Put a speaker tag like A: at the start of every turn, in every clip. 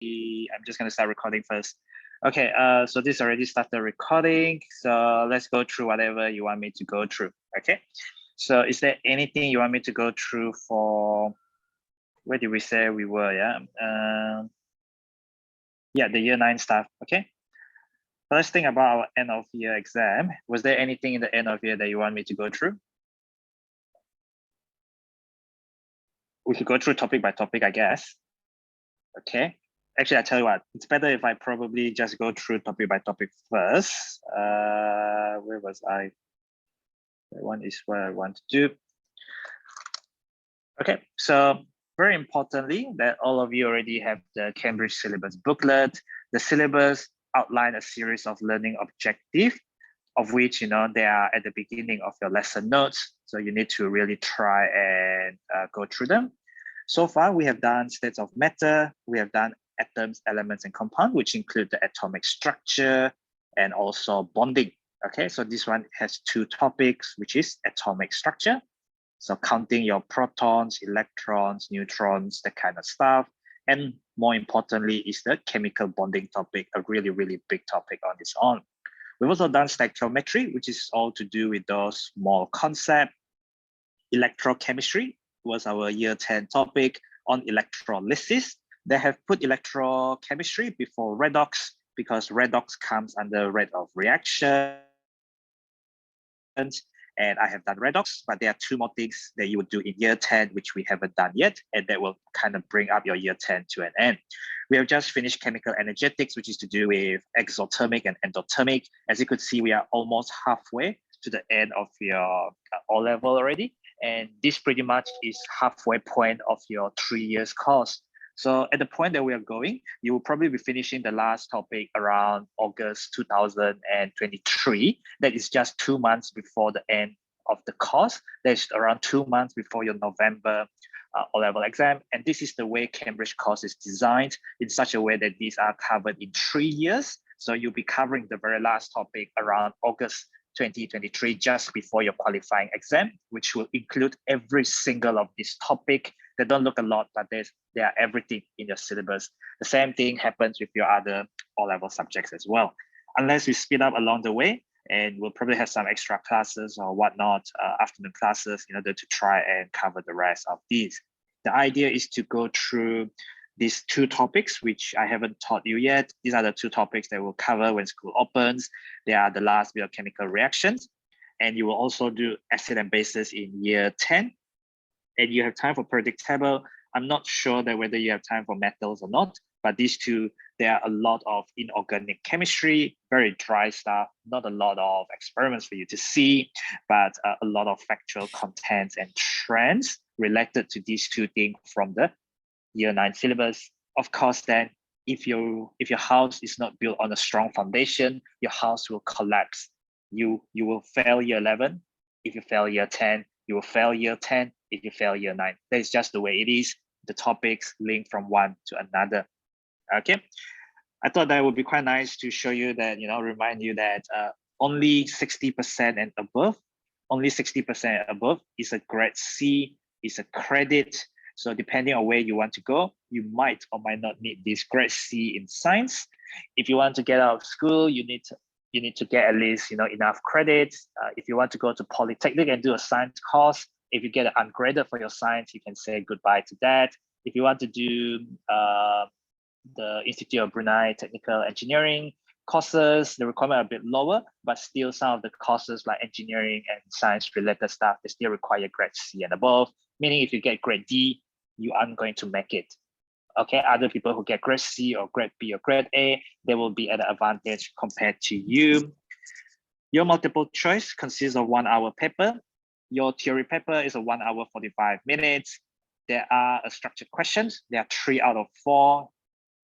A: I'm just going to start recording first. Okay, so this already started recording. So let's go through whatever you want me to go through. Okay, so is there anything you want me to go through for, where did we say we were? Yeah, the year 9 stuff. Okay, let's think about our end of year exam. Was there anything in the end of year that you want me to go through? We could go through topic by topic, I guess. Okay. Actually, I tell you what, it's better if I probably just go through topic by topic first. Where was I? That one is what I want to do. Okay, so very importantly, that all of you already have the Cambridge syllabus booklet. The syllabus outline a series of learning objectives, of which they are at the beginning of your lesson notes. So you need to really try and go through them. So far, we have done states of matter, we have done atoms, elements, and compounds, which include the atomic structure and also bonding. Okay, so this one has 2 topics, which is atomic structure. So counting your protons, electrons, neutrons, that kind of stuff. And more importantly is the chemical bonding topic, a really, really big topic on its own. We've also done stoichiometry, which is all to do with those small concepts. Electrochemistry was our year 10 topic on electrolysis. They have put electrochemistry before redox because redox comes under rate of reaction. And I have done redox, but there are 2 more things that you would do in year 10, which we haven't done yet, and that will kind of bring up your year 10 to an end. We have just finished chemical energetics, which is to do with exothermic and endothermic. As you could see, we are almost halfway to the end of your O-level already. And this pretty much is halfway point of your 3 years course. So at the point that we are going, you will probably be finishing the last topic around August 2023. That is just 2 months before the end of the course. That's around 2 months before your November O-level exam. And this is the way Cambridge course is designed in such a way that these are covered in 3 years. So you'll be covering the very last topic around August 2023, just before your qualifying exam, which will include every single of this topic. They don't look a lot, but they are everything in your syllabus. The same thing happens with your other O-level subjects as well. Unless we speed up along the way, and we'll probably have some extra classes or whatnot, afternoon classes in order to try and cover the rest of these. The idea is to go through these 2 topics, which I haven't taught you yet. These are the 2 topics that we'll cover when school opens. They are the last biochemical reactions. And you will also do acid and bases in year 10. And you have time for periodic table. I'm not sure that whether you have time for metals or not, but these 2, there are a lot of inorganic chemistry, very dry stuff, not a lot of experiments for you to see, but a lot of factual contents and trends related to these 2 things from the year 9 syllabus. Of course, then if your house is not built on a strong foundation, your house will collapse. You will fail year 11. If you fail year 10, you will fail year 10. If you fail year 9, that is just the way it is. The topics link from one to another. Okay, I thought that would be quite nice to show you that, remind you that only 60% and above, only 60% above is a grade C, is a credit. So depending on where you want to go, you might or might not need this grade C in science. If you want to get out of school, you need to get at least enough credits. If you want to go to Polytechnic and do a science course, if you get ungraded for your science, you can say goodbye to that. If you want to do the Institute of Brunei Technical Engineering courses, the requirement are a bit lower, but still some of the courses like engineering and science related stuff, they still require grade C and above, meaning if you get grade D, you aren't going to make it. Okay, other people who get grade C or grade B or grade A, they will be at an advantage compared to you. Your multiple choice consists of 1 hour paper. Your theory paper is a 1 hour 45 minutes. There are structured questions. There are 3 out of 4.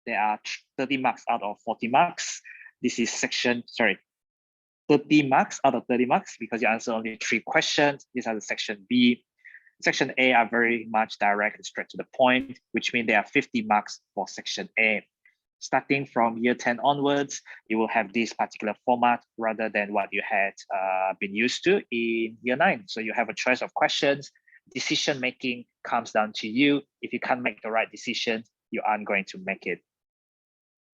A: There are 30 marks out of 40 marks. This is 30 marks out of 30 marks because you answer only 3 questions. These are the section B. Section A are very much direct and straight to the point, which means there are 50 marks for section A. Starting from year 10 onwards, you will have this particular format rather than what you had been used to in year 9. So you have a choice of questions. Decision making comes down to you. If you can't make the right decision, you aren't going to make it.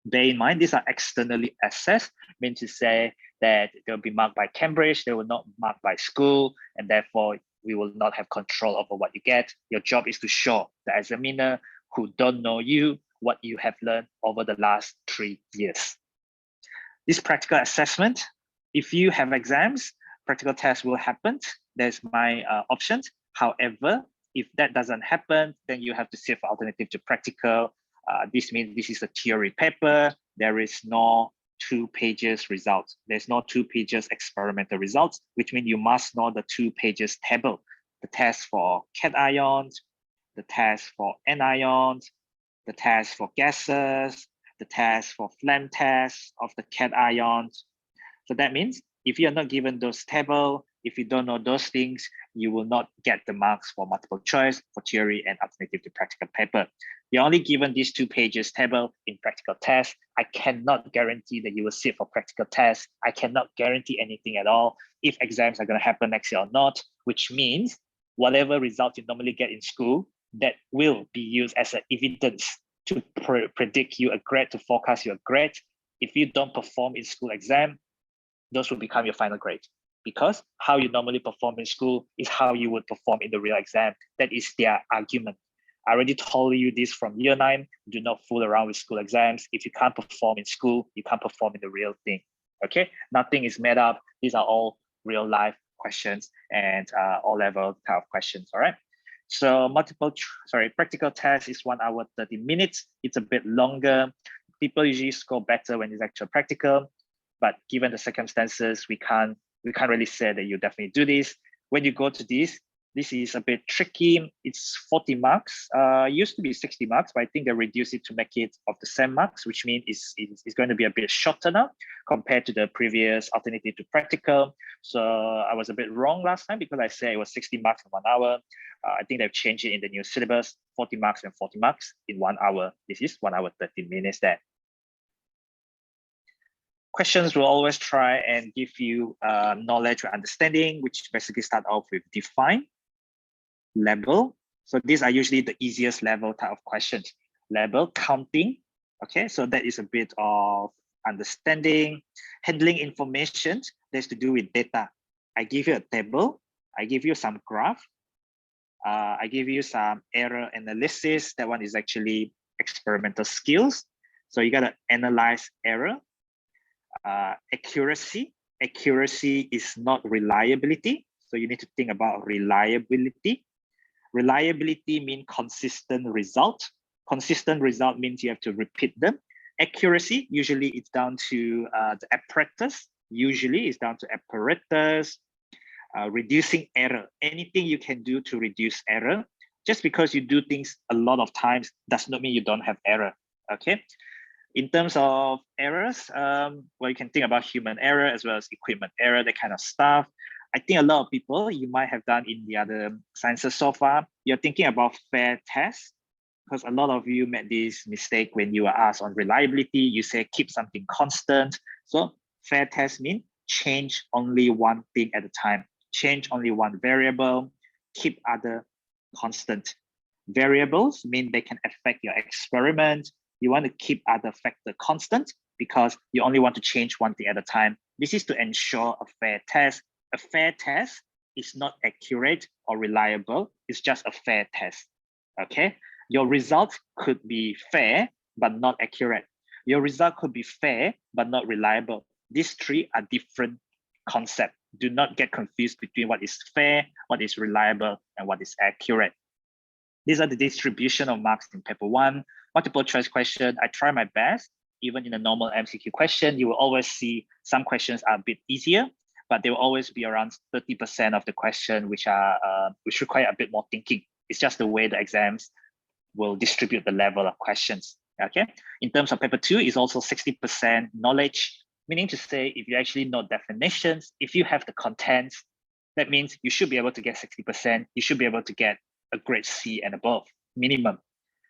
A: Bear in mind, these are externally assessed, means to say that they'll be marked by Cambridge, they will not marked by school, and therefore we will not have control over what you get. Your job is to show the examiner who don't know you what you have learned over the last 3 years. This practical assessment, if you have exams, practical tests will happen. There's my options. However, if that doesn't happen, then you have to sit for alternative to practical. This means this is a theory paper. There is no 2 pages results. There's no 2 pages experimental results, which means you must know the 2 pages table. The test for cations, the test for anions, the test for gases, the test for flame test of the cations. So that means if you're not given those tables, if you don't know those things, you will not get the marks for multiple choice, for theory and alternative to practical paper. You're only given these 2 pages table in practical test. I cannot guarantee that you will sit for practical test. I cannot guarantee anything at all if exams are going to happen next year or not, which means whatever result you normally get in school, that will be used as an evidence to predict you a grade, to forecast your grade. If you don't perform in school exam, those will become your final grade, because how you normally perform in school is how you would perform in the real exam. That is their argument. I already told you this from year 9. Do not fool around with school exams. If you can't perform in school, you can't perform in the real thing. Okay, nothing is made up. These are all real life questions and all level type of questions. All right. So practical test is 1 hour 30 minutes. It's a bit longer. People usually score better when it's actual practical, but given the circumstances, we can't really say that you definitely do this. When you go to this is a bit tricky. It's 40 marks. Used to be 60 marks, but I think they reduced it to make it of the same marks, which means it's going to be a bit shorter now compared to the previous alternative to practical. So I was a bit wrong last time because I said it was 60 marks in 1 hour. I think they've changed it in the new syllabus, 40 marks and 40 marks in 1 hour. This is 1 hour 30 minutes there. Questions will always try and give you knowledge or understanding, which basically start off with define, label. So these are usually the easiest level type of questions. Label, counting. Okay, so that is a bit of understanding. Handling information, that's to do with data. I give you a table, I give you some graph, I give you some error analysis. That one is actually experimental skills. So you gotta analyze error. Accuracy is not reliability, so you need to think about reliability. Reliability means consistent result. Consistent result means you have to repeat them. Accuracy, usually it's down to the apparatus. Usually it's down to apparatus. Reducing error, anything you can do to reduce error. Just because you do things a lot of times does not mean you don't have error. Okay. In terms of errors, well, you can think about human error as well as equipment error, that kind of stuff. I think a lot of people, you might have done in the other sciences so far, you're thinking about fair tests, because a lot of you made this mistake when you were asked on reliability. You say keep something constant. So fair test means change only one thing at a time. Change only one variable, keep other constant. Variables mean they can affect your experiment. You want to keep other factor constant because you only want to change one thing at a time. This is to ensure a fair test. A fair test is not accurate or reliable. It's just a fair test. Okay. Your result could be fair, but not accurate. Your result could be fair, but not reliable. These 3 are different concepts. Do not get confused between what is fair, what is reliable, and what is accurate. These are the distribution of marks in paper 1. Multiple choice question, I try my best. Even in a normal MCQ question, you will always see some questions are a bit easier, but they will always be around 30% of the question which require a bit more thinking. It's just the way the exams will distribute the level of questions. Okay. In terms of paper 2, is also 60% knowledge, meaning to say if you actually know definitions, if you have the contents, that means you should be able to get 60%. You should be able to get a grade C and above minimum.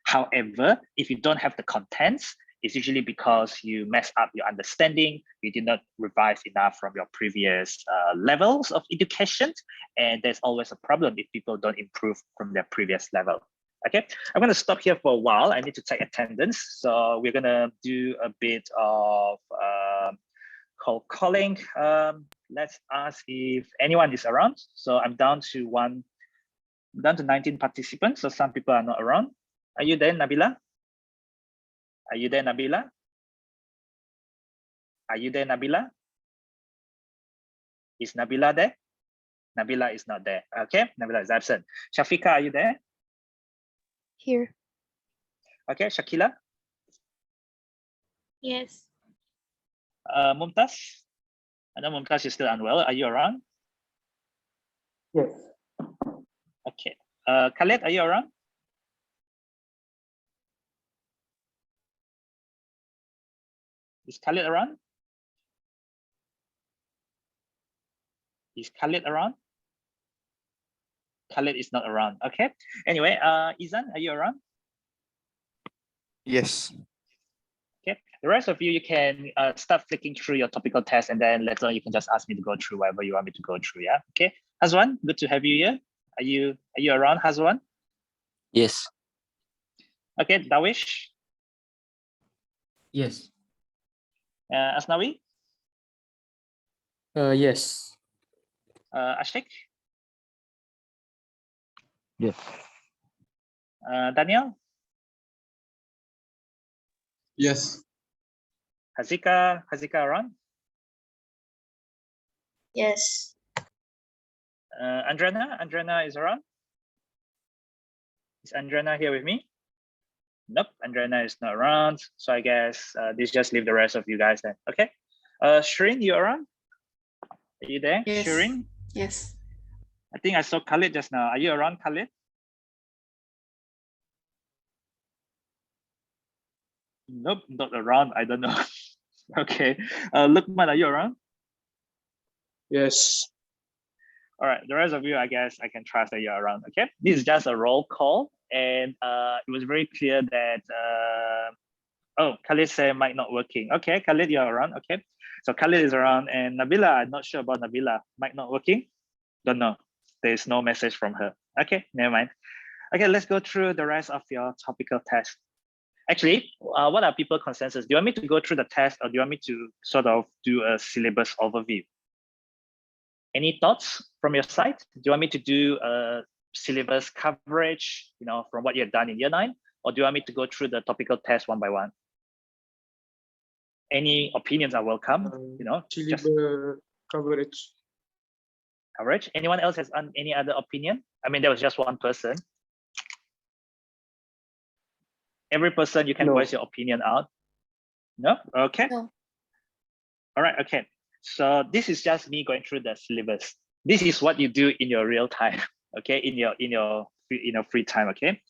A: However, if you don't have the contents, it's usually because you mess up your understanding, you did not revise enough from your previous levels of education, and there's always a problem if people don't improve from their previous level. Okay, I'm going to stop here for a while. I need to take attendance. So we're going to do a bit of cold calling. Let's ask if anyone is around. So I'm down to 19 participants. So some people are not around. Are you there, Nabila? Are you there, Nabila? Are you there, Nabila? Is Nabila there? Nabila is not there. Okay, Nabila is absent. Shafika, are you there?
B: Here.
A: Okay, Shakila?
B: Yes.
A: Mumtaz? I know Mumtaz is still unwell. Are you around?
C: Yes.
A: Okay. Khaled, are you around? Is Khaled around? Is Khaled around? Khaled is not around. Okay. Anyway, Izan, are you around?
D: Yes.
A: Okay. The rest of you, you can start flicking through your topical test, and then later you can just ask me to go through whatever you want me to go through. Yeah. Okay. Hazwan, good to have you here. Are you around, Hazwan?
D: Yes.
A: Okay. Dawish.
C: Yes.
A: Asnawi.
C: Yes.
A: Ashik.
D: Yes.
A: Daniel.
C: Yes.
A: Hazika around?
B: Yes.
A: Andrena is around? Is Andrena here with me? Nope, Andrena is not around. So I guess this just leave the rest of you guys then. Okay. Shireen, you around? Are you there,
B: Yes.
A: Shireen?
B: Yes.
A: I think I saw Khalid just now. Are you around, Khalid? Nope, not around. I don't know. Okay. Lukman, are you around?
C: Yes.
A: All right, the rest of you, I guess I can trust that you're around. Okay, this is just a roll call, and it was very clear that oh, Khalid said mic not working. Okay, Khalid, you're around. Okay, so Khalid is around, and Nabila, I'm not sure about Nabila. Mic not working. Don't know. There's no message from her. Okay, never mind. Okay, let's go through the rest of your topical test. Actually, what are people's consensus? Do you want me to go through the test, or do you want me to sort of do a syllabus overview? Any thoughts from your side? Do you want me to do a syllabus coverage, from what you've done in year 9, or do you want me to go through the topical test one by one? Any opinions are welcome. Just
C: Coverage.
A: coverage. Anyone else has any other opinion? I mean, there was just one person. Every person, you can voice your opinion out. No? Okay.
B: No.
A: All right. Okay. So this is just me going through the syllabus. This is what you do in your real time. Okay, in your free time. Okay.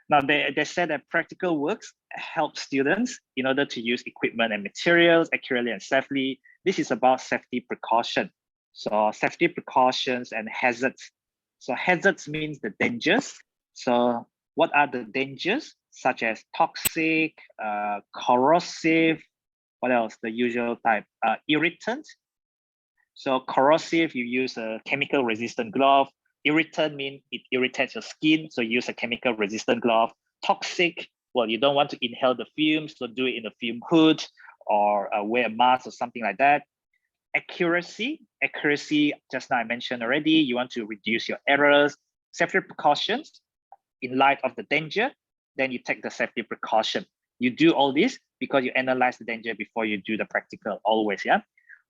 A: Now they said that practical works help students in order to use equipment and materials accurately and safely. This is about safety precaution. So safety precautions and hazards. So hazards means the dangers. So what are the dangers? Such as toxic, corrosive, what else? The usual type, irritant. So corrosive, you use a chemical resistant glove. Irritant means it irritates your skin, so use a chemical resistant glove. Toxic, well, you don't want to inhale the fumes, so do it in a fume hood or wear a mask or something like that. Accuracy, just now I mentioned already, you want to reduce your errors. Safety precautions, in light of the danger, then you take the safety precaution. You do all this because you analyze the danger before you do the practical, always, yeah?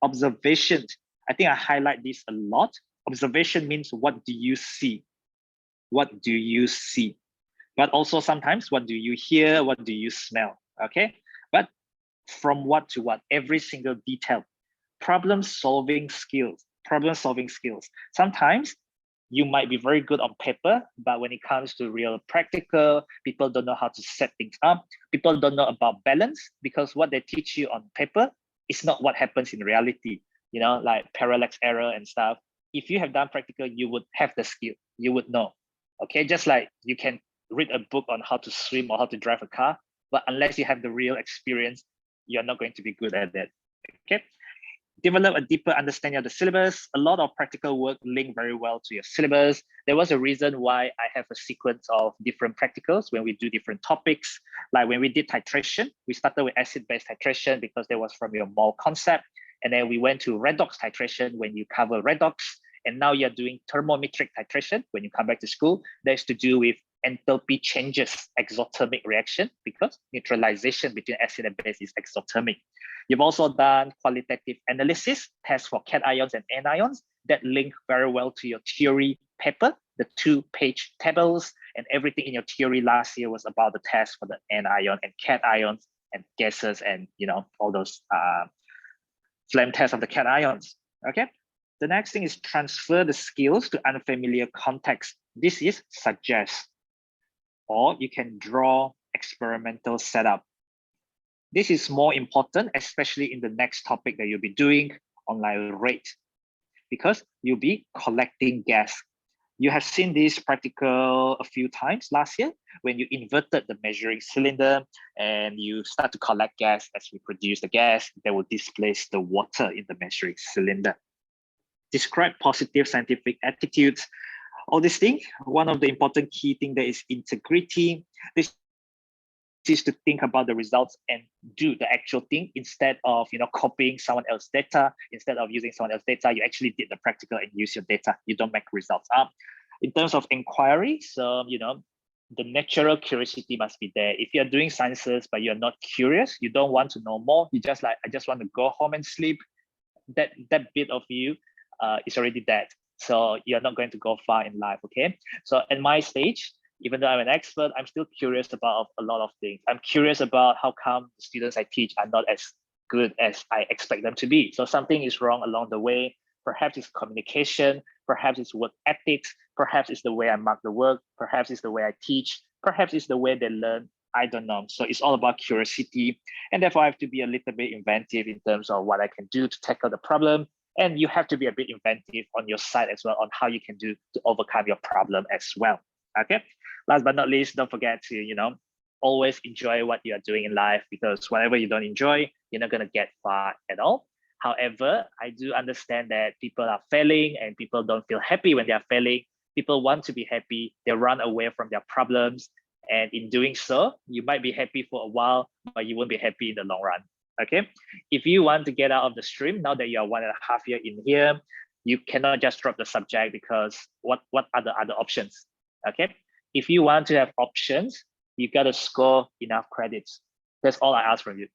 A: Observation, I think I highlight this a lot. Observation means what do you see? What do you see? But also sometimes what do you hear? What do you smell? Okay, but from what to what? Every single detail. Problem-solving skills. Sometimes you might be very good on paper, but when it comes to real practical, people don't know how to set things up. People don't know about balance because what they teach you on paper is not what happens in reality, like parallax error and stuff. If you have done practical, you would have the skill, you would know. Okay, just like you can read a book on how to swim or how to drive a car, but unless you have the real experience, you're not going to be good at that. Okay. develop a deeper understanding of the syllabus. A lot of practical work linked very well to your syllabus. There was a reason why I have a sequence of different practicals when we do different topics. Like when we did titration, we started with acid-base titration because that was from your mole concept. And then we went to redox titration when you cover redox. And now you're doing thermometric titration when you come back to school. That's to do with enthalpy changes, exothermic reaction, because neutralization between acid and base is exothermic. You've also done qualitative analysis, tests for cations and anions that link very well to your theory paper, the 2-page tables, and everything in your theory last year was about the test for the anion and cations and gases and all those flame tests of the cations. Okay. The next thing is transfer the skills to unfamiliar context. This is suggest, or you can draw experimental setup. This is more important, especially in the next topic that you'll be doing, online rate, because you'll be collecting gas. You have seen this practical a few times last year when you inverted the measuring cylinder and you start to collect gas. As we produce the gas, that will displace the water in the measuring cylinder. Describe positive scientific attitudes. All these things, one of the important key thing that is integrity. This is to think about the results and do the actual thing instead of copying someone else's data. Instead of using someone else's data, you actually did the practical and use your data. You don't make results up. In terms of inquiry, so the natural curiosity must be there. If you're doing sciences but you're not curious, you don't want to know more, you just like, I just want to go home and sleep, that bit of you is already dead. So you're not going to go far in life, okay? So at my stage, even though I'm an expert, I'm still curious about a lot of things. I'm curious about how come the students I teach are not as good as I expect them to be. So something is wrong along the way. Perhaps it's communication, perhaps it's work ethics, perhaps it's the way I mark the work, perhaps it's the way I teach, perhaps it's the way they learn. I don't know. So it's all about curiosity. And therefore I have to be a little bit inventive in terms of what I can do to tackle the problem. And you have to be a bit inventive on your side as well on how you can do to overcome your problem as well. Okay. Last but not least, don't forget to, always enjoy what you are doing in life, because whatever you don't enjoy, you're not going to get far at all. However, I do understand that people are failing and people don't feel happy when they are failing. People want to be happy. They run away from their problems. And in doing so, you might be happy for a while, but you won't be happy in the long run. Okay. If you want to get out of the stream, now that you are 1.5 years in here, you cannot just drop the subject, because what are the other options? Okay. If you want to have options, you got to score enough credits. That's all I ask from you.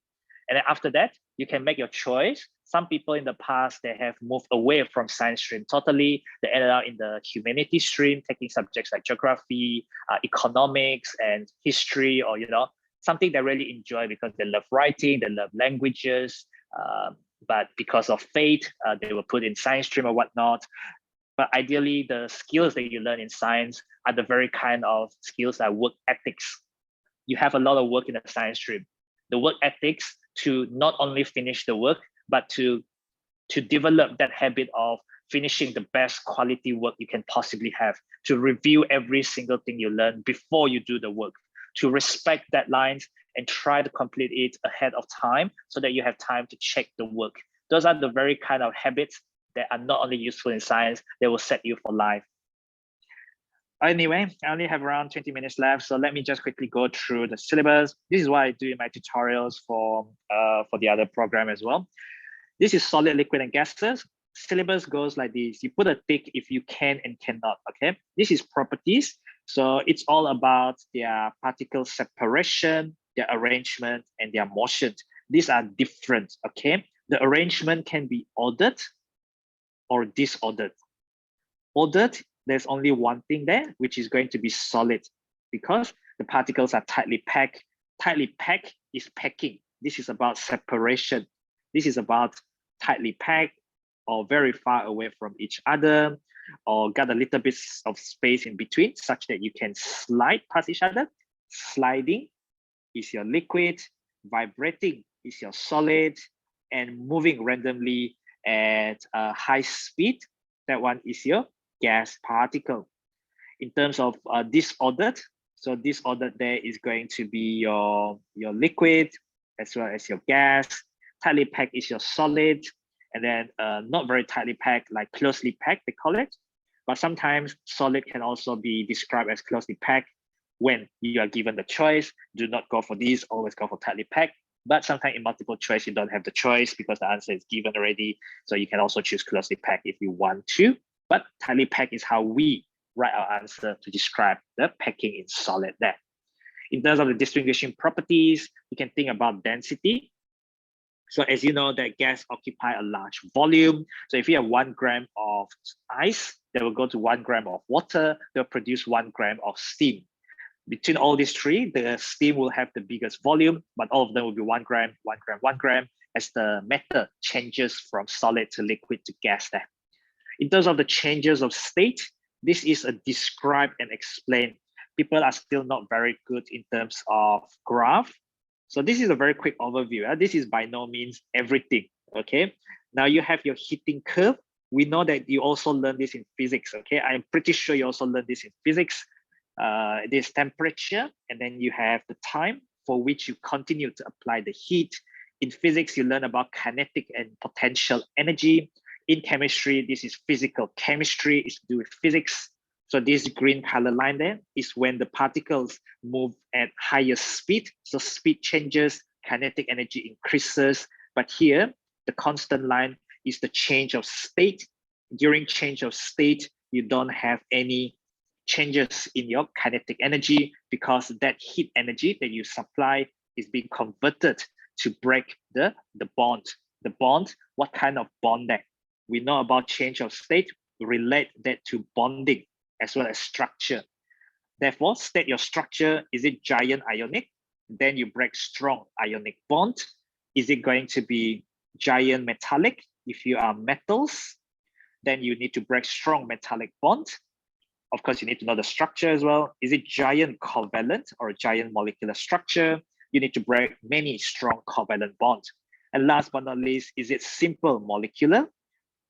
A: And then after that, you can make your choice. Some people in the past, they have moved away from science stream totally. They ended up in the humanities stream, taking subjects like geography, economics, and history, or something they really enjoy because they love writing, they love languages, but because of fate, they were put in science stream or whatnot. But ideally, the skills that you learn in science are the very kind of skills like work ethics. You have a lot of work in the science stream. The work ethics to not only finish the work, but to develop that habit of finishing the best quality work you can possibly have, to review every single thing you learn before you do the work, to respect deadlines and try to complete it ahead of time so that you have time to check the work. Those are the very kind of habits that are not only useful in science, they will set you for life. Anyway, I only have around 20 minutes left, so let me just quickly go through the syllabus. This is what I do in my tutorials for the other program as well. This is solid, liquid, and gases. Syllabus goes like this. You put a tick if you can and cannot, okay? This is properties. So it's all about their particle separation, their arrangement, and their motion. These are different, okay? The arrangement can be ordered or disordered. Ordered, there's only one thing there, which is going to be solid, because the particles are tightly packed. Tightly packed is packing. This is about separation. This is about tightly packed or very far away from each other, or got a little bit of space in between such that you can slide past each other. Sliding is your liquid, vibrating is your solid, and moving randomly at a high speed, that one is your gas particle. In terms of disordered, so disordered there is going to be your liquid as well as your gas. Tightly packed is your solid, and then not very tightly packed, like closely packed, they call it. But sometimes solid can also be described as closely packed when you are given the choice. Do not go for these, always go for tightly packed. But sometimes in multiple choice, you don't have the choice because the answer is given already. So you can also choose closely packed if you want to. But tightly packed is how we write our answer to describe the packing in solid there. In terms of the distinguishing properties, you can think about density. So as you know, that gas occupy a large volume. So if you have 1 gram of ice, they will go to 1 gram of water, they'll produce 1 gram of steam. Between all these three, the steam will have the biggest volume, but all of them will be 1 gram, 1 gram, 1 gram, as the matter changes from solid to liquid to gas there. In terms of the changes of state, this is a describe and explain. People are still not very good in terms of graph. So this is a very quick overview. This is by no means everything, okay? Now you have your heating curve. We know that you also learned this in physics, okay? I'm pretty sure you also learned this in physics. This temperature, and then you have the time for which you continue to apply the heat. In physics, you learn about kinetic and potential energy. In chemistry, this is physical chemistry, it's to do with physics. So this green color line there is when the particles move at higher speed. So speed changes, kinetic energy increases. But here, the constant line is the change of state. During change of state, you don't have any changes in your kinetic energy because that heat energy that you supply is being converted to break the bond. The bond, what kind of bond that? We know about change of state, relate that to bonding as well as structure. Therefore, state your structure. Is it giant ionic? Then you break strong ionic bond. Is it going to be giant metallic? If you are metals, then you need to break strong metallic bond. Of course, you need to know the structure as well. Is it giant covalent or a giant molecular structure? You need to break many strong covalent bonds. And last but not least, is it simple molecular?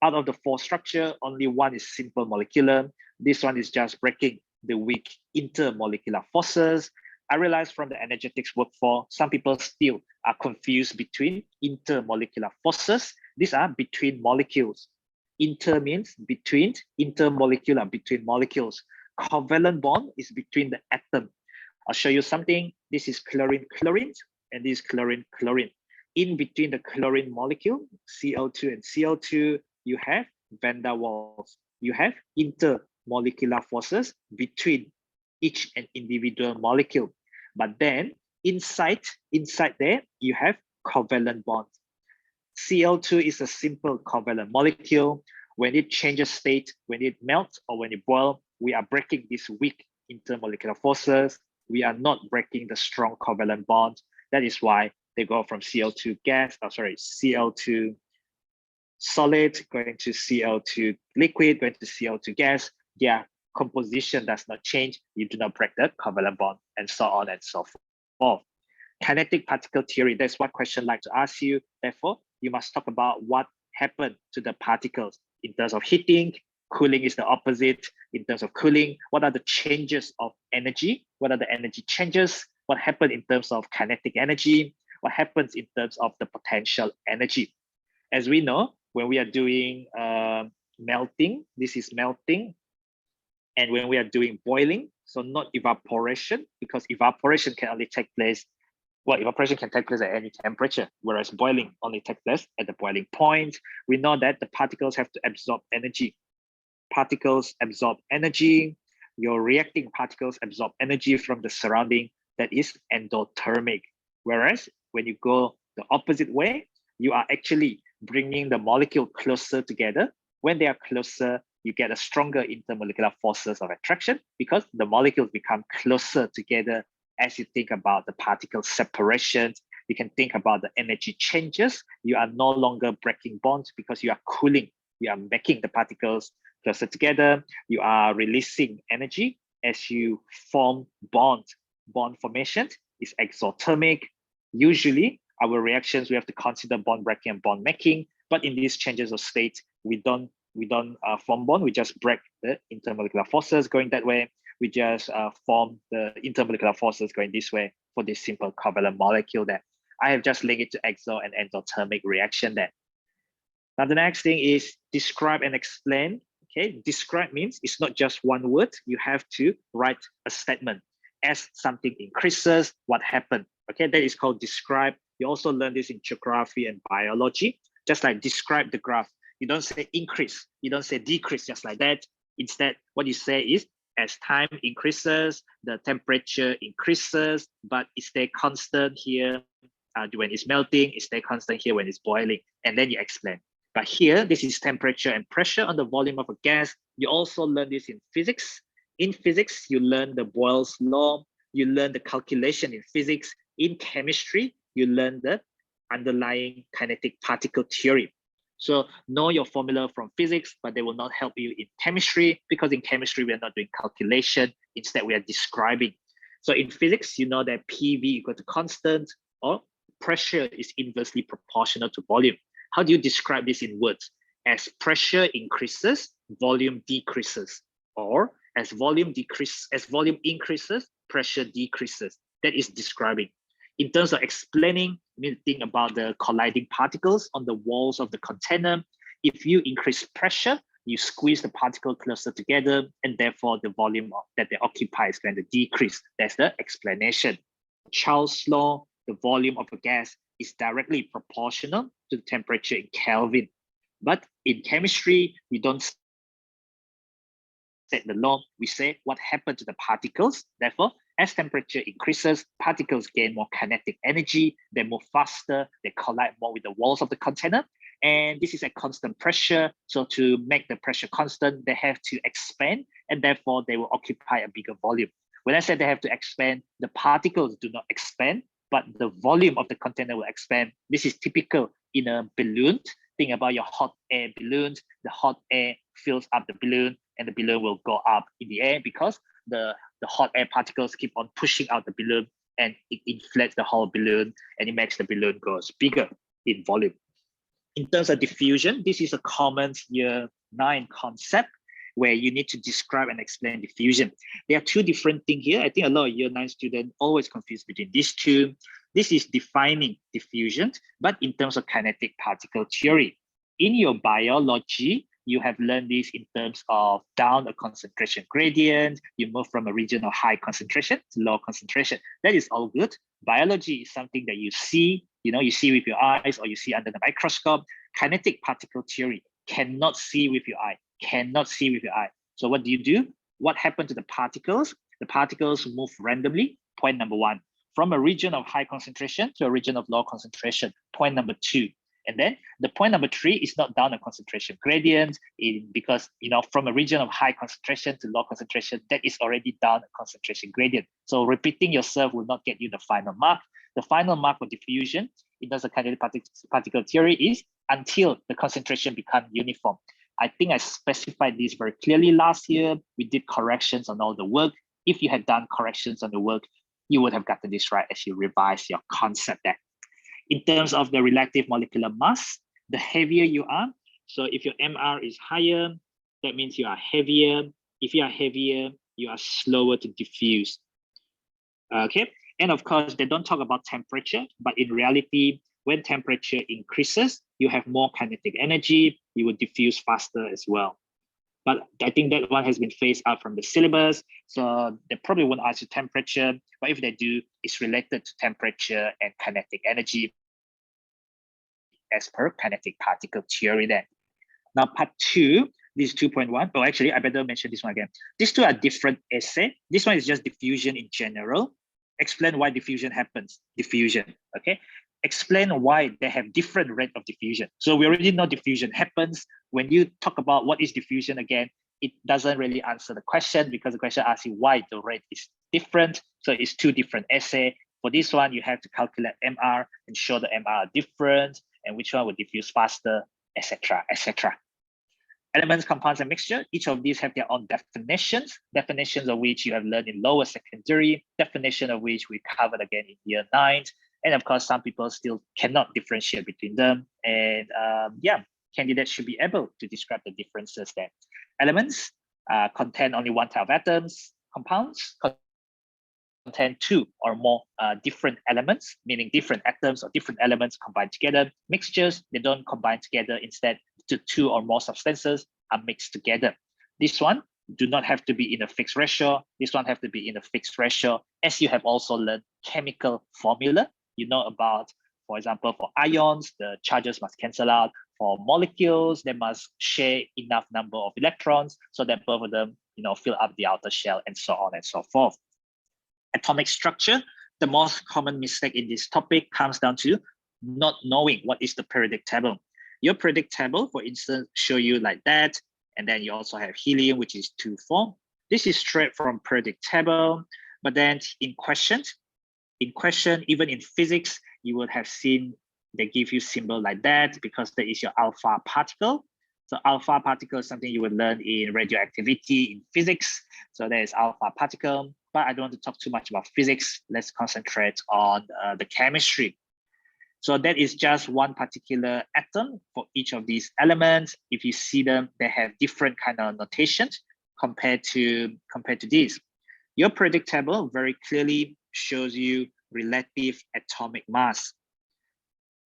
A: Out of the 4 structure, only 1 is simple molecular. This one is just breaking the weak intermolecular forces. I realized from the energetics workflow, some people still are confused between intermolecular forces. These are between molecules. Inter means between, intermolecular, between molecules. Covalent bond is between the atom. I'll show you something. This is chlorine, chlorine, and this is chlorine, chlorine. In between the chlorine molecule, CO2 and CO2, you have van der Waals. You have intermolecular forces between each and individual molecule. But then inside there, you have covalent bonds. Cl2 is a simple covalent molecule. When it changes state, when it melts or when it boils, we are breaking these weak intermolecular forces. We are not breaking the strong covalent bonds. That is why they go from Cl2 gas, Cl2 solid, going to Cl2 liquid, going to Cl2 gas. Their composition does not change. You do not break the covalent bond, and so on and so forth. Kinetic particle theory, that's what question like to ask you. Therefore, you must talk about what happened to the particles in terms of heating. Cooling is the opposite. In terms of cooling, what are the changes of energy? What are the energy changes? What happened in terms of kinetic energy? What happens in terms of the potential energy? As we know, when we are doing melting, this is melting. And when we are doing boiling, so not evaporation, because evaporation can only take place, well, evaporation can take place at any temperature, whereas boiling only takes place at the boiling point. We know that the particles have to absorb energy. Particles absorb energy. Your reacting particles absorb energy from the surrounding, that is endothermic. Whereas when you go the opposite way, you are actually bringing the molecule closer together. When they are closer, you get a stronger intermolecular forces of attraction because the molecules become closer together. As you think about the particle separations, you can think about the energy changes. You are no longer breaking bonds because you are cooling. You are making the particles closer together. You are releasing energy as you form bonds. Bond formation is exothermic. Usually, our reactions, we have to consider bond breaking and bond making. But in these changes of state, we don't form bond. We just break the intermolecular forces going that way. We just form the intermolecular forces going this way for this simple covalent molecule there. I have just linked it to exo and endothermic reaction there. Now, the next thing is describe and explain. Okay, describe means it's not just one word. You have to write a statement. As something increases, what happened? Okay, that is called describe. You also learn this in geography and biology. Just like describe the graph. You don't say increase. You don't say decrease just like that. Instead, what you say is as time increases, the temperature increases, but it stays constant here when it's melting, it stays constant here when it's boiling, and then you explain. But here, this is temperature and pressure on the volume of a gas. You also learn this in physics. In physics, you learn the Boyle's law, you learn the calculation in physics. In chemistry, you learn the underlying kinetic particle theory. So know your formula from physics, but they will not help you in chemistry, because in chemistry, we are not doing calculation. Instead, we are describing. So in physics, you know that PV equal to constant, or pressure is inversely proportional to volume. How do you describe this in words? As pressure increases, volume decreases, or as volume increases, pressure decreases. That is describing. In terms of explaining, you need to think about the colliding particles on the walls of the container. If you increase pressure, you squeeze the particle closer together, and therefore the volume that they occupy is going to decrease. That's the explanation. Charles' law, the volume of a gas is directly proportional to the temperature in Kelvin. But in chemistry, we don't set the law. We say what happened to the particles. Therefore, as temperature increases, particles gain more kinetic energy, they move faster, they collide more with the walls of the container. And this is at constant pressure. So to make the pressure constant, they have to expand, and therefore they will occupy a bigger volume. When I say they have to expand, the particles do not expand, but the volume of the container will expand. This is typical in a balloon. Think about your hot air balloons. The hot air fills up the balloon, and the balloon will go up in the air because the hot air particles keep on pushing out the balloon, and it inflates the whole balloon, and it makes the balloon grows bigger in volume. In terms of diffusion, this is a common year 9 concept where you need to describe and explain diffusion. There are two different things here. I think a lot of year 9 students always confuse between these two. This is defining diffusion, but in terms of kinetic particle theory. In your biology, you have learned this in terms of down a concentration gradient. You move from a region of high concentration to low concentration. That is all good. Biology is something that you see, you see with your eyes or you see under the microscope. Kinetic particle theory cannot see with your eye, So what do? What happened to the particles? The particles move randomly, point number 1, from a region of high concentration to a region of low concentration, point number 2. And then the point number 3 is not down a concentration gradient because, from a region of high concentration to low concentration, that is already down a concentration gradient. So repeating yourself will not get you the final mark. The final mark for diffusion in terms of kinetic particle theory is until the concentration becomes uniform. I think I specified this very clearly last year. We did corrections on all the work. If you had done corrections on the work, you would have gotten this right as you revise your concept there. In terms of the relative molecular mass, the heavier you are. So if your MR is higher, that means you are heavier. If you are heavier, you are slower to diffuse. Okay, and of course, they don't talk about temperature, but in reality, when temperature increases, you have more kinetic energy, you will diffuse faster as well. But I think that one has been phased out from the syllabus, so they probably won't ask you temperature, but if they do, it's related to temperature and kinetic energy as per kinetic particle theory then. Now part 2, this is 2.1. Oh, actually, I better mention this one again. These two are different essay. This one is just diffusion in general. Explain why diffusion happens. Diffusion, okay? Explain why they have different rate of diffusion. So we already know diffusion happens. When you talk about what is diffusion again, it doesn't really answer the question because the question asks you why the rate is different. So it's 2 different essay. For this one, you have to calculate MR and show the MR are different and which one will diffuse faster, etc., etc. Elements, compounds, and mixture. Each of these have their own definitions of which you have learned in lower secondary, definition of which we covered again in year 9. And of course, some people still cannot differentiate between them. And candidates should be able to describe the differences there. Elements contain only one type of atoms. Compounds contain 2 or more different elements, meaning different atoms or different elements combined together. Mixtures, they don't combine together. Instead, two or more substances are mixed together. This one do not have to be in a fixed ratio. This one have to be in a fixed ratio. As you have also learned chemical formula, you know about, for example, for ions, the charges must cancel out. For molecules, they must share enough number of electrons so that both of them, fill up the outer shell, and so on and so forth. Atomic structure, the most common mistake in this topic comes down to not knowing what is the periodic table. Your periodic table, for instance, show you like that, and then you also have helium, which is 2,4. This is straight from periodic table, but then in question, even in physics, you would have seen they give you symbol like that because that is your alpha particle. So alpha particle is something you would learn in radioactivity in physics. So there is alpha particle, but I don't want to talk too much about physics. Let's concentrate on the chemistry. So that is just one particular atom for each of these elements. If you see them, they have different kind of notations compared to this. Your periodic table very clearly shows you relative atomic mass,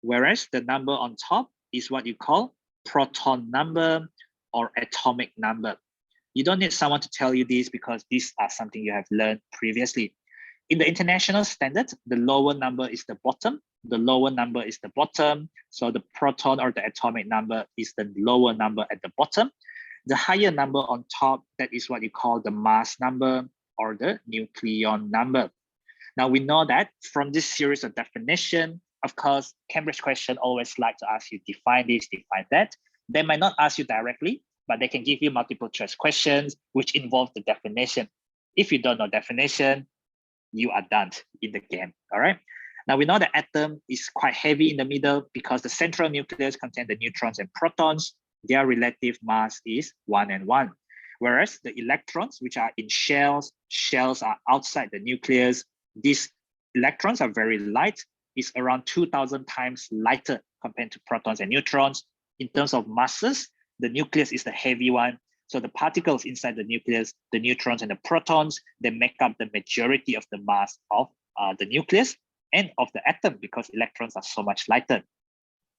A: whereas the number on top is what you call proton number or atomic number. You don't need someone to tell you this because these are something you have learned previously. In the international standard, the lower number is the bottom. The lower number is the bottom. So the proton or the atomic number is the lower number at the bottom. The higher number on top, that is what you call the mass number or the nucleon number. Now we know that from this series of definition, of course, Cambridge question always like to ask you define this, define that. They might not ask you directly, but they can give you multiple choice questions which involve the definition. If you don't know definition, you are done in the game, all right? Now we know the atom is quite heavy in the middle because the central nucleus contains the neutrons and protons. Their relative mass is 1 and 1. Whereas the electrons, which are in shells are outside the nucleus. These electrons are very light. It's around 2,000 times lighter compared to protons and neutrons. In terms of masses, the nucleus is the heavy one. So the particles inside the nucleus, the neutrons and the protons, they make up the majority of the mass of the nucleus and of the atom because electrons are so much lighter.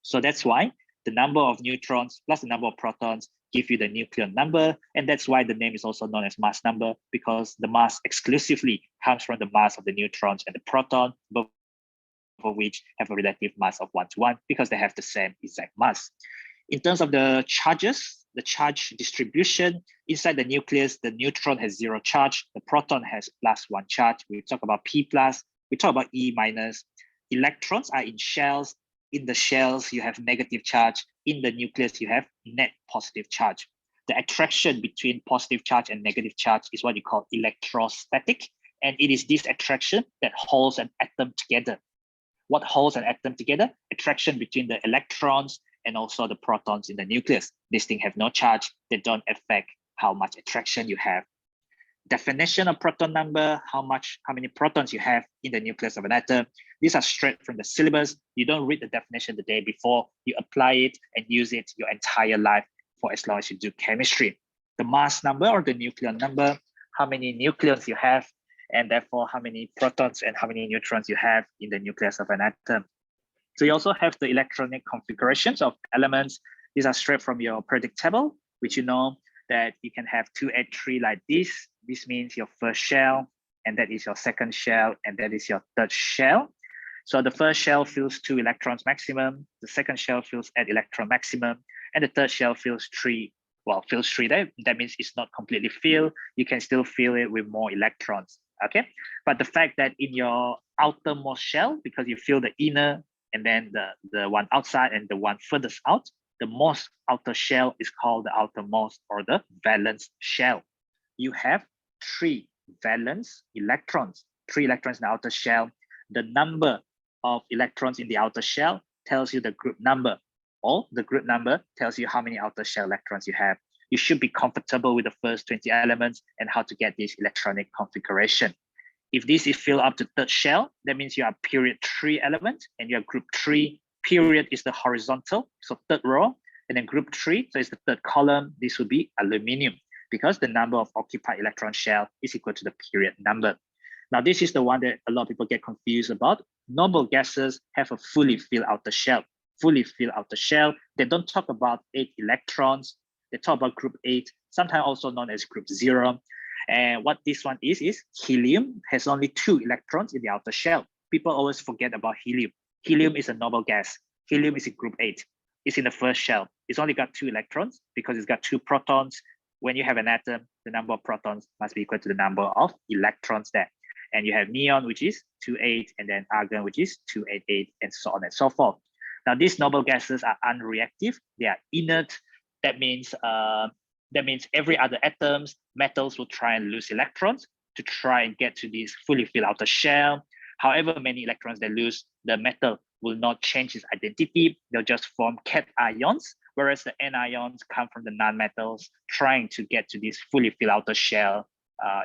A: So that's why the number of neutrons plus the number of protons give you the nucleon number. And that's why the name is also known as mass number, because the mass exclusively comes from the mass of the neutrons and the proton, both of which have a relative mass of 1 to 1 because they have the same exact mass. In terms of the charges, the charge distribution, inside the nucleus, the neutron has 0 charge, the proton has +1 charge. We talk about P+, we talk about E-. Electrons are in shells. In the shells, you have negative charge. In the nucleus, you have net positive charge. The attraction between positive charge and negative charge is what you call electrostatic. And it is this attraction that holds an atom together. What holds an atom together? Attraction between the electrons and also the protons in the nucleus. These things have no charge. They don't affect how much attraction you have. Definition of proton number, how many protons you have in the nucleus of an atom. These are straight from the syllabus. You don't read the definition the day before. You apply it and use it your entire life for as long as you do chemistry. The mass number or the nucleon number, how many nucleons you have, and therefore how many protons and how many neutrons you have in the nucleus of an atom. So you also have the electronic configurations of elements. These are straight from your periodic table, which you know that you can have 2H3 like this. This means your first shell, and that is your second shell, and that is your third shell. So the first shell fills 2 electrons maximum, the second shell fills 8 electron maximum, and the third shell fills 3. Well, fills 3 there. That means it's not completely filled. You can still fill it with more electrons, okay? But the fact that in your outermost shell, because you fill the inner and then the one outside and the one furthest out, the most outer shell is called the outermost or the valence shell. You have 3 valence electrons, 3 electrons in the outer shell. The number of electrons in the outer shell tells you the group number, or the group number tells you how many outer shell electrons you have. You should be comfortable with the first 20 elements and how to get this electronic configuration. If this is filled up to third shell, that means you are period 3 element and you are group 3. Period is the horizontal, so third row, and then group 3, so it's the third column. This would be aluminium because the number of occupied electron shell is equal to the period number. Now, this is the one that a lot of people get confused about. Noble gases have a fully filled outer shell. fully filled outer shell. They don't talk about 8 electrons. They talk about group 8, sometimes also known as group 0. And what this one is helium has only 2 electrons in the outer shell. People always forget about helium. Helium is a noble gas. Helium is in group 8. It's in the first shell. It's only got 2 electrons because it's got 2 protons. When you have an atom, the number of protons must be equal to the number of electrons there. And you have neon, which is 28, and then argon, which is 288, and so on and so forth. Now, these noble gases are unreactive. They are inert. That means every other atoms, metals will try and lose electrons to try and get to this fully filled outer shell. However many electrons they lose, the metal will not change its identity. They'll just form cations, whereas the anions come from the non-metals trying to get to this fully filled outer shell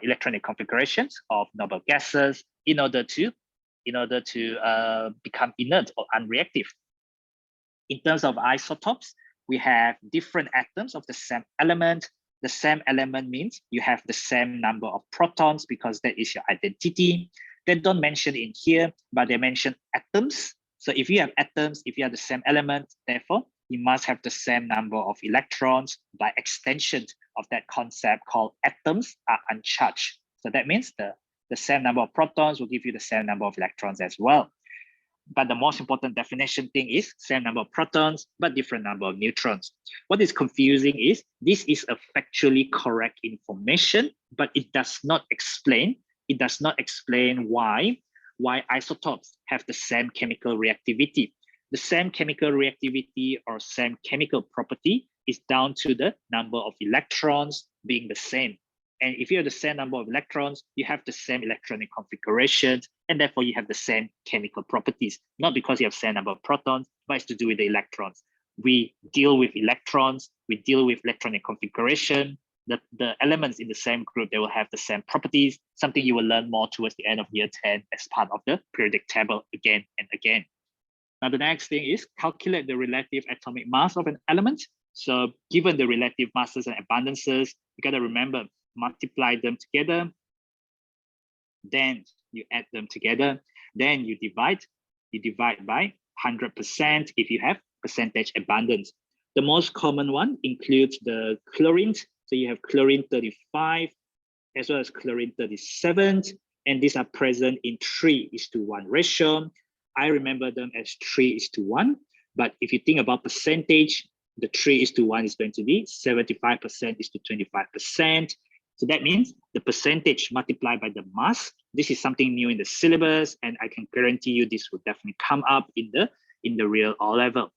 A: electronic configurations of noble gases in order to become inert or unreactive. In terms of isotopes, we have different atoms of the same element. The same element means you have the same number of protons because that is your identity. They don't mention in here, but they mention atoms. So if you have atoms, if you have the same element, therefore, you must have the same number of electrons. By extension of that concept called atoms are uncharged. So that means the same number of protons will give you the same number of electrons as well. But the most important definition thing is same number of protons, but different number of neutrons. What is confusing is this is a factually correct information, but it does not explain why isotopes have the same chemical reactivity. The same chemical reactivity or same chemical property is down to the number of electrons being the same. And if you have the same number of electrons, you have the same electronic configurations, and therefore you have the same chemical properties, not because you have the same number of protons, but it's to do with the electrons. We deal with electrons, we deal with electronic configuration. The elements in the same group, they will have the same properties, something you will learn more towards the end of year 10 as part of the periodic table again and again. Now, the next thing is calculate the relative atomic mass of an element. So given the relative masses and abundances, you got to remember, multiply them together, then you add them together, then you divide by 100% if you have percentage abundance. The most common one includes the chlorine. So you have chlorine 35 as well as chlorine 37, and these are present in 3:1 ratio. I remember them as 3:1, but if you think about percentage, the 3:1 is going to be 75% is to 25%. So that means the percentage multiplied by the mass. This is something new in the syllabus, and I can guarantee you this will definitely come up in the real O level.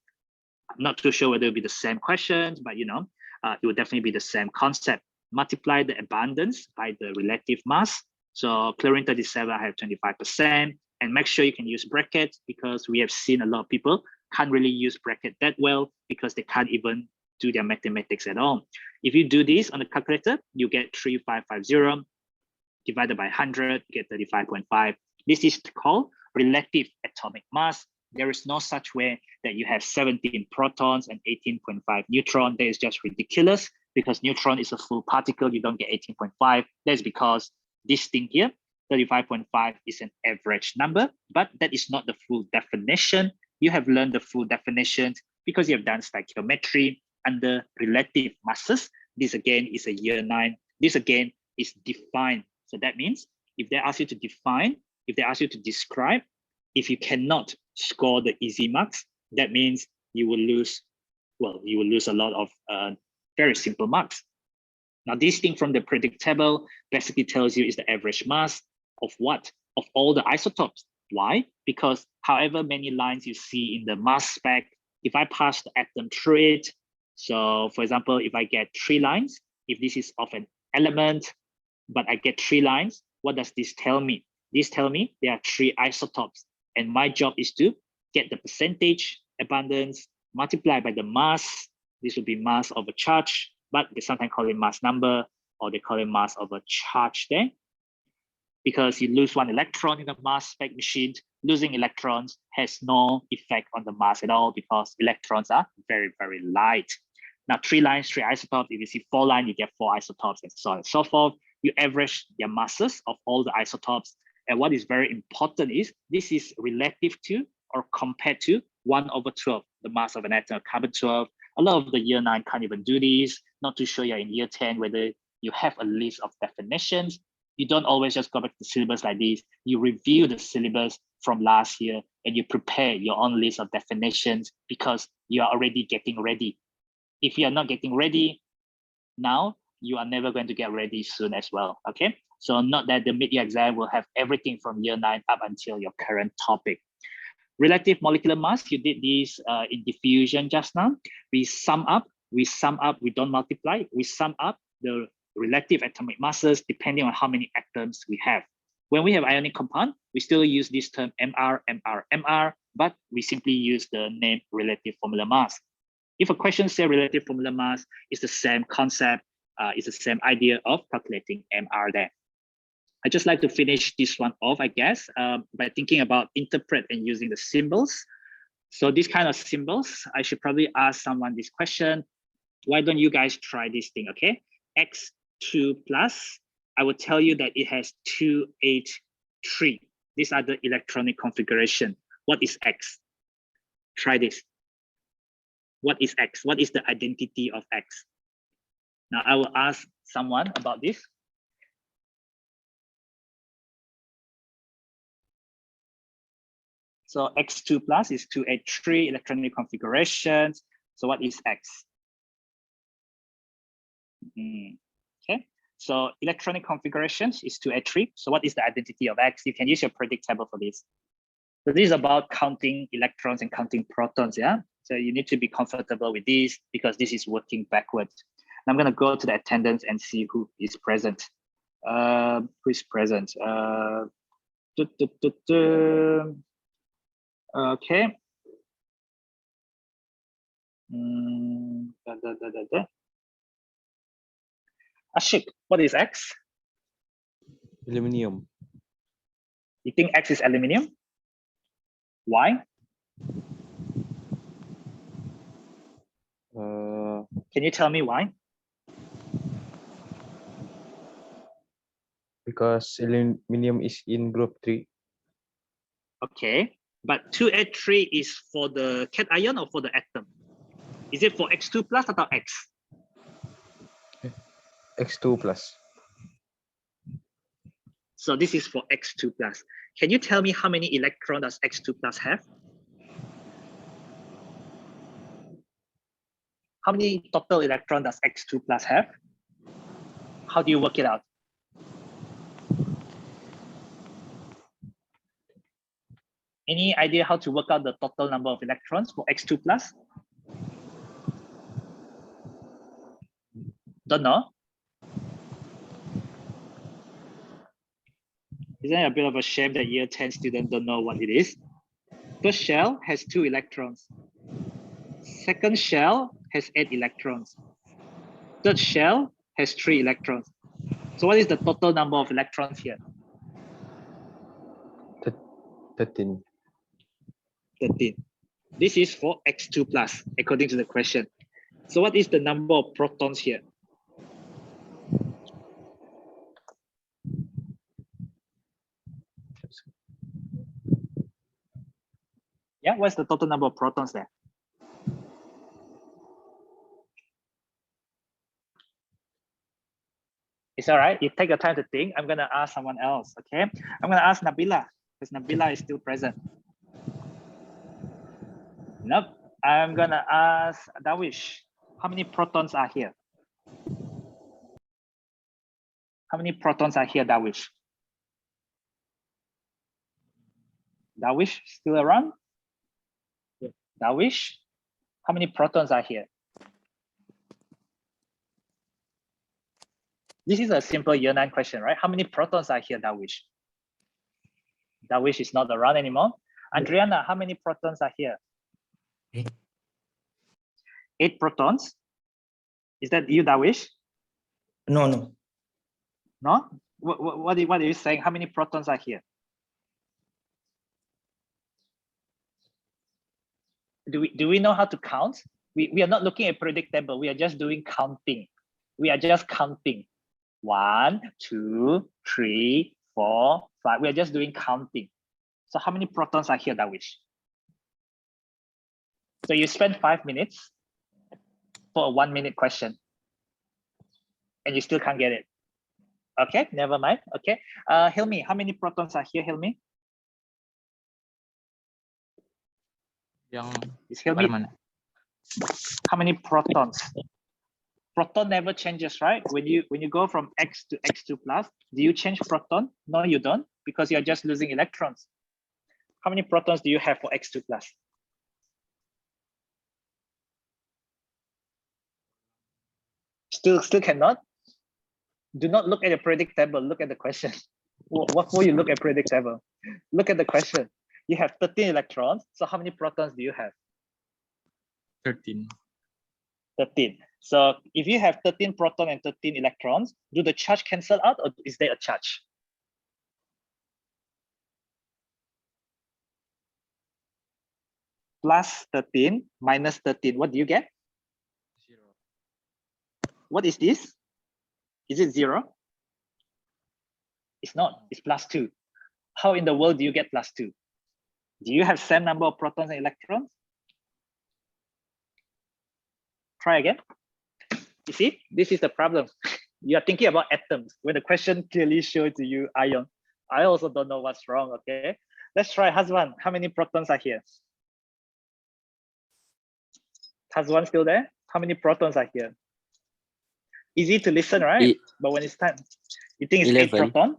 A: I'm not too sure whether it'll be the same questions, but it will definitely be the same concept. Multiply the abundance by the relative mass. So chlorine 37, I have 25%, and make sure you can use brackets because we have seen a lot of people can't really use bracket that well because they can't even do their mathematics at all. If you do this on the calculator, you get 3550 divided by 100, you get 35.5. This is called relative atomic mass. There is no such way that you have 17 protons and 18.5 neutron. That is just ridiculous because neutron is a full particle. You don't get 18.5. That's because this thing here, 35.5 is an average number, but that is not the full definition. You have learned the full definitions because you have done stoichiometry under relative masses. This again is a year 9. This again is defined. So that means if they ask you to define, if they ask you to describe, if you cannot score the easy marks, that means you will lose, you will lose a lot of very simple marks. Now, this thing from the periodic table basically tells you is the average mass of what? Of all the isotopes. Why? Because however many lines you see in the mass spec, if I pass the atom through it, so for example, if I get 3 lines, if this is of an element, but I get 3 lines, what does this tell me? This tells me there are 3 isotopes, and my job is to get the percentage abundance, multiply by the mass. This would be mass of a charge, but they sometimes call it mass number, or they call it mass of a charge there. Because you lose 1 electron in the mass spec machine, losing electrons has no effect on the mass at all because electrons are very, very light. Now, 3 lines, 3 isotopes. If you see 4 lines, you get 4 isotopes and so on and so forth. You average their masses of all the isotopes. And what is very important is this is relative to or compared to 1/12. the mass of an atom of carbon-12. A lot of the year 9 can't even do this. Not too sure you're in year 10 whether you have a list of definitions. You don't always just go back to the syllabus like this. You review the syllabus from last year and you prepare your own list of definitions because you are already getting ready. If you are not getting ready now, you are never going to get ready soon as well, okay? So not that the mid-year exam will have everything from year 9 up until your current topic. Relative molecular mass, you did this in diffusion just now. We sum up, we don't multiply, we sum up the relative atomic masses depending on how many atoms we have. When we have ionic compound, we still use this term MR, but we simply use the name relative formula mass. If a question says relative formula mass, it's the same concept, it's the same idea of calculating MR there. I just like to finish this one off, I guess, by thinking about interpret and using the symbols. So these kind of symbols, I should probably ask someone this question. Why don't you guys try this thing, okay? X2 plus, I will tell you that it has 2H3. These are the electronic configuration. What is X? Try this. What is X? What is the identity of X? Now I will ask someone about this. So X2 plus is 2H3 electronic configurations. So what is X? Okay, so electronic configurations is 2H3. So what is the identity of X? You can use your predict table for this. So this is about counting electrons and counting protons, yeah? So you need to be comfortable with this because this is working backwards. And I'm gonna go to the attendance and see who is present. Who is present? Okay. Ashik, what is X?
C: Aluminium.
A: You think X is aluminium? Why? Can you tell me why?
C: Because aluminium is in group 3.
A: Okay, but 2H3 is for the cation or for the atom? Is it for X2 plus or X?
C: X2 plus.
A: So this is for X2 plus. Can you tell me how many electrons does X2 plus have? How many total electrons does X2 plus have? How do you work it out? Any idea how to work out the total number of electrons for X2 plus? Don't know? Isn't it a bit of a shame that year 10 students don't know what it is? First shell has 2 electrons. Second shell has 8 electrons. Third shell has 3 electrons. So what is the total number of electrons here?
C: 13.
A: 13. This is for X2 plus, according to the question. So what is the number of protons here? Yeah, what's the total number of protons there? It's all right. You take your time to think. I'm going to ask someone else, okay? I'm going to ask Nabila, because Nabila is still present. Nope. I'm going to ask Dawish. How many protons are here? How many protons are here, Dawish? Dawish, still around? Dawish, how many protons are here? This is a simple year 9 question, right? How many protons are here, Dawish? Dawish is not around anymore. Adriana, how many protons are here? 8 protons. Is that you, Dawish?
E: No.
A: No? What are you saying? How many protons are here? Do we know how to count? We are not looking at predictable. We are just doing counting. We are just counting. 1, 2, 3, 4, 5. We are just doing counting. So how many protons are here, Dawish? So you spend 5 minutes for a 1 minute question and you still can't get it. Okay, never mind. Okay, Hilmi, how many protons are here, Hilmi? Is Hilmi? How many protons? Proton never changes, right? When you go from X to X2 plus, do you change proton? No, you don't, because you're just losing electrons. How many protons do you have for X2 plus? Still cannot. Do not look at the periodic table. Look at the question. What for you look at periodic table? Look at the question. You have 13 electrons. So how many protons do you have?
E: 13.
A: 13. So if you have 13 proton and 13 electrons, do the charge cancel out, or is there a charge? Plus 13 minus 13, what do you get?
E: 0.
A: What is this? Is it 0? It's not, it's plus 2. How in the world do you get plus 2? Do you have same number of protons and electrons? Try again. You see, this is the problem. You are thinking about atoms when the question clearly showed to you ion. I also don't know what's wrong, okay? Let's try Hazwan. How many protons are here? Hazwan still there? How many protons are here? Easy to listen, right? But when it's time, you think it's
D: 11.
A: 8 proton?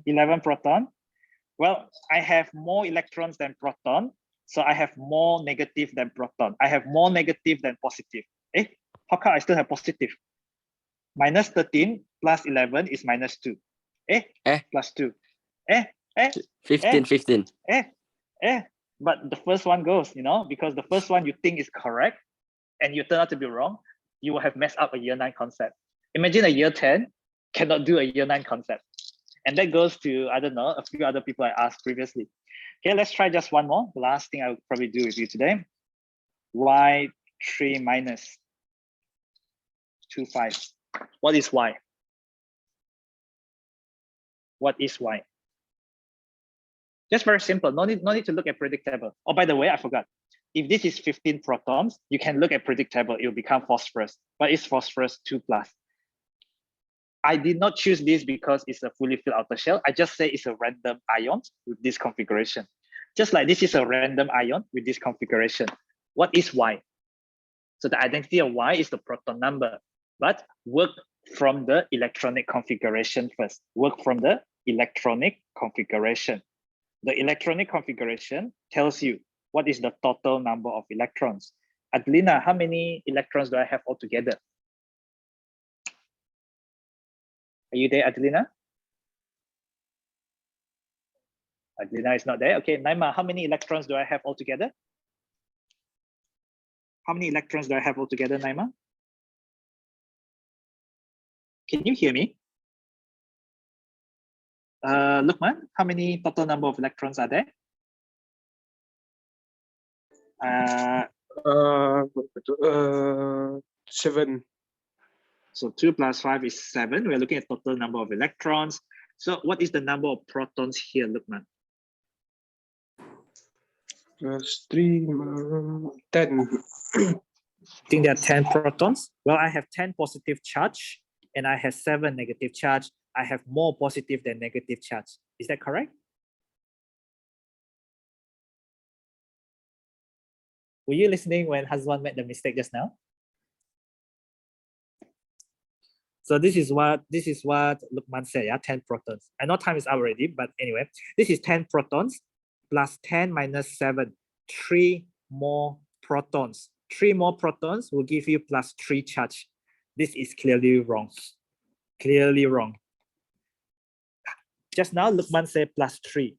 A: 11 proton. Well, I have more electrons than proton, so I have more negative than proton. I have more negative than positive. How come I still have positive? Minus 13 plus 11 is minus 2. Plus 2.
D: 15.
A: But the first one goes, because the first one you think is correct and you turn out to be wrong, you will have messed up a year 9 concept. Imagine a year 10 cannot do a year 9 concept. And that goes to, I don't know, a few other people I asked previously. Okay, let's try just one more. The last thing I will probably do with you today. Y3 minus 25. What is Y? What is Y? Just very simple. No need to look at periodic table. Oh, by the way, I forgot. If this is 15 protons, you can look at periodic table. It will become phosphorus, but it's phosphorus 2 plus. I did not choose this because it's a fully filled outer shell. I just say it's a random ion with this configuration. Just like this is a random ion with this configuration. What is Y? So the identity of Y is the proton number, but work from the electronic configuration first. Work from the electronic configuration. The electronic configuration tells you what is the total number of electrons. Adelina, how many electrons do I have altogether? Are you there, Adelina? Adelina is not there. Okay, Naima, how many electrons do I have altogether? How many electrons do I have altogether, Naima? Can you hear me? Lukman, how many total number of electrons are there?
F: 7.
A: So 2 plus 5 is 7. We're looking at total number of electrons. So what is the number of protons here, Lukman?
F: Plus 3, 10.
A: I think there are 10 protons. Well, I have 10 positive charge and I have 7 negative charge. I have more positive than negative charge. Is that correct? Were you listening when Hazwan made the mistake just now? So this is what Lukman said, yeah, 10 protons. I know time is up already, but anyway, this is 10 protons plus 10 minus 7, 3 more protons. 3 more protons will give you plus 3 charge. This is clearly wrong. Clearly wrong. Just now, Lukman said plus 3.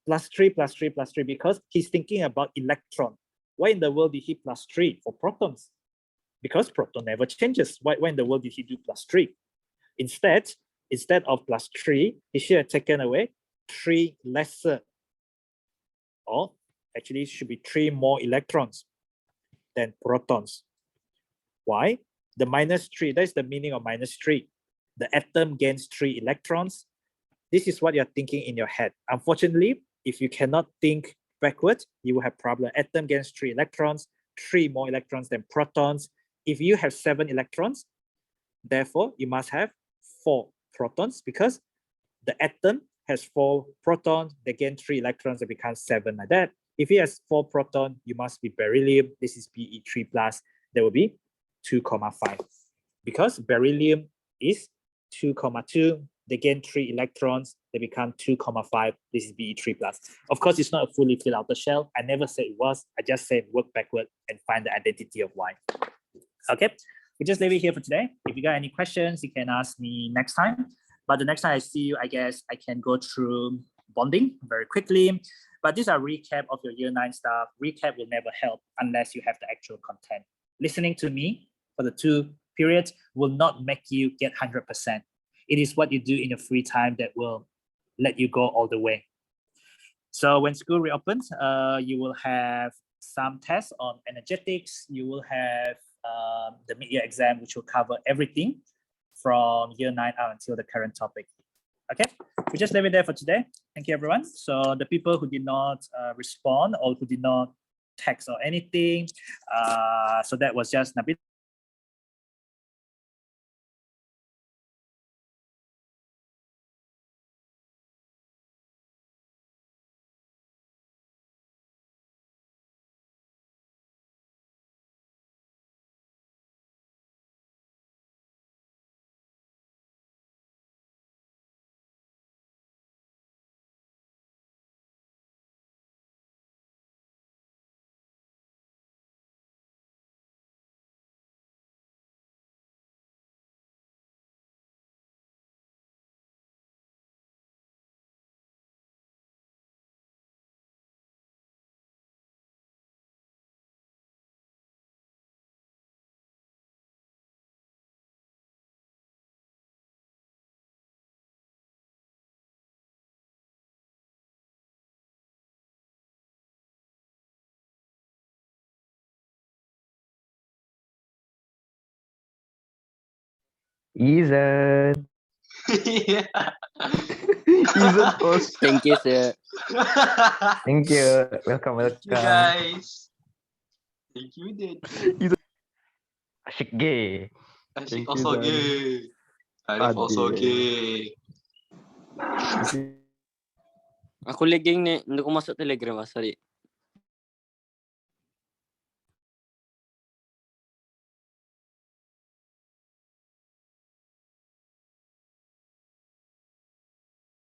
A: Plus 3, plus 3, plus 3, because he's thinking about electron. Why in the world did he plus 3 for protons? Because proton never changes. Why in the world did he do plus 3? Instead of plus 3, he should have taken away 3 lesser, or actually it should be 3 more electrons than protons. Why? The minus 3, that's the meaning of minus 3. The atom gains 3 electrons. This is what you're thinking in your head. Unfortunately, if you cannot think backwards, you will have problem. Atom gains 3 electrons, 3 more electrons than protons. If you have 7 electrons, therefore you must have 4 protons, because the atom has 4 protons, they gain 3 electrons, it becomes 7 like that. If it has 4 protons, you must be beryllium. This is Be3 plus. There will be 2,5. Because beryllium is 2,2. They gain 3 electrons, they become 2,5. This is Be3 plus. Of course, it's not a fully filled outer shell. I never said it was. I just said work backward and find the identity of Y. Okay, we just leave it here for today. If you got any questions, you can ask me next time. But the next time I see you, I guess I can go through bonding very quickly. But these are recap of your year 9 stuff. Recap will never help unless you have the actual content. Listening to me for the 2 periods will not make you get 100%. It is what you do in your free time that will let you go all the way. So when school reopens, you will have some tests on energetics. You will have the mid-year exam, which will cover everything from year 9 out until the current topic. Okay, we just leave it there for today. Thank you, everyone. So the people who did not respond or who did not text or anything, so that was just Nabil.
C: Izan. Izan host.
D: Thank you, sir.
C: Thank you. Welcome,
G: Thank you,
C: welcome.
G: guys. Thank you, Dad.
C: Asyik gay.
G: Asyik
C: Thank you,
G: also
C: Zan.
G: gay. Arif also
C: Adil.
G: gay.
D: Aku lagi ni, hindi ko masuk Telegram, sorry.